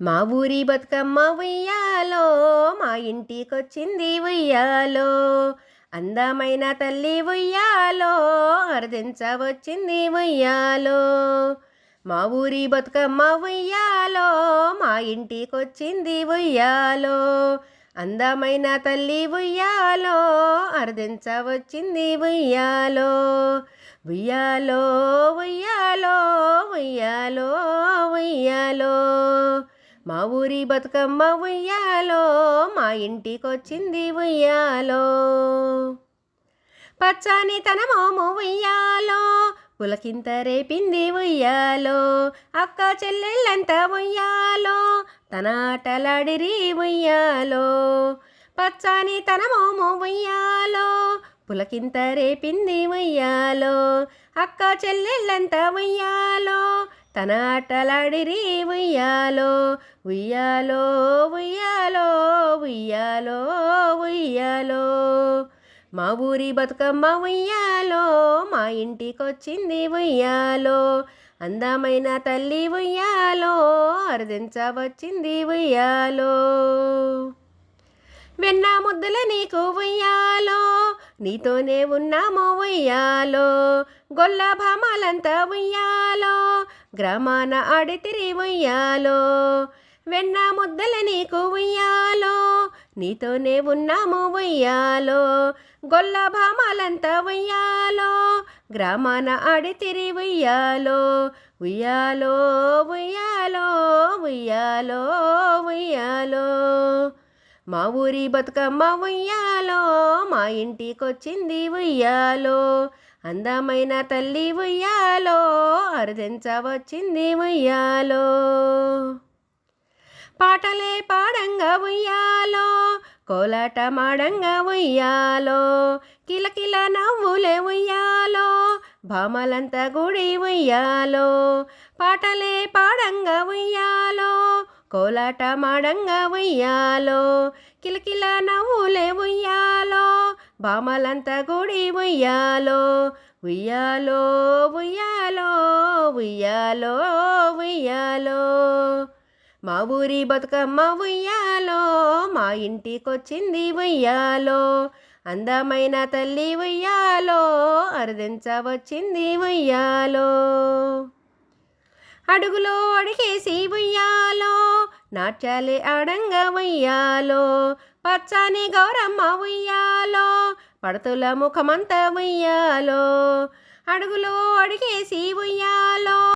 మా ఊరి బతుకమ్మ ఉయ్యాలో, మా ఇంటికొచ్చింది ఉయ్యాలో, అందమైన తల్లి ఉయ్యాలో, అర్దించవచ్చింది ఉయ్యాలో. మా ఊరి బతుకమ్మ ఉయ్యాలో, మా ఇంటికొచ్చింది ఉయ్యాలో, అందమైన తల్లి ఉయ్యాలో, అర్దించవచ్చింది ఉయ్యాలో. ఉయ్యాలో ఉయ్యాలో ఉయ్యాలో ఉయ్యాలో, మా ఊరి బతుకమ్మ ఉయ్యాలో, మా ఇంటికొచ్చింది ఉయ్యాలో. పచ్చని తన మోము ఉయ్యాలో, పులకింత రేపింది ఉయ్యాలో, అక్క చెల్లెళ్ళంతా ఉయ్యాలో, తన ఆటలాడిరి ఉయ్యాలో. పచ్చని తన మోము ఉయ్యాలో, పులకింత రేపింది ఉయ్యాలో, అక్క చెల్లెళ్ళంతా ఉయ్యాలో, తన ఆటలాడిరి ఉయ్యాలో. ఉయ్యాలో ఉయ్యాలో ఉయ్యాలో ఉయ్యాలో, మా ఊరి బతుకమ్మ ఉయ్యాలో, మా ఇంటికొచ్చింది ఉయ్యాలో, అందమైన తల్లి ఉయ్యాలో, అర్దించవచ్చింది ఉయ్యాలో. వెన్న ముద్దుల నీకు ఉయ్యాలో, నీతోనే ఉన్నాము ఉయ్యాలో, గొల్ల భామాలంతా ఉయ్యాలో, గ్రామాన ఆడితిరి ఉయ్యాలో. వెన్న ముద్దల నీకు ఉయ్యాలో, నీతోనే ఉన్నాము ఉయ్యాలో, గొల్ల భామాలంతా ఉయ్యాలో, గ్రామాన ఆడితిరి ఉయ్యాలో. ఉయ్యాలో ఉయ్యాలో ఉయ్యాలో ఉయ్యాలో, మా ఊరి బతుకమ్మ ఉయ్యాలో, మా ఇంటికొచ్చింది ఉయ్యాలో, అందమైన తల్లి ఉయ్యాలో, అర్దించవచ్చింది ఉయ్యాలో. పాటలే పాడంగా ఉయ్యాలో, కోలాట మాడంగా ఉయ్యాలో, కిలకిల నవ్వులే ఉయ్యాలో, భామలంతా గుడి ఉయ్యాలో. పాటలే పాడంగా ఉయ్యాలో, కోలాట మాడంగా ఉయ్యాలో, కిలకిల నవ్వులే ఉయ్యాలో, భామలంతా గుడి ఉయ్యాలో. ఉయ్యాలో ఉయ్యాలో ఉయ్యాలో ఉయ్యాలో, మా ఊరి బతుకమ్మ ఉయ్యాలో, మా ఇంటికొచ్చింది ఉయ్యాలో, అందమైన తల్లి ఉయ్యాలో, అర్దించవచ్చింది ఉయ్యాలో. అడుగులో అడిగేసి ఉయ్యాలో, నాట్యాలే ఆడంగా ఉయ్యాలో, పచ్చని గౌరమ్మ ఉయ్యాలో, పడతుల ముఖమంతా ఉయ్యాలో. అడుగులో అడిగేసి ఉయ్యాలో,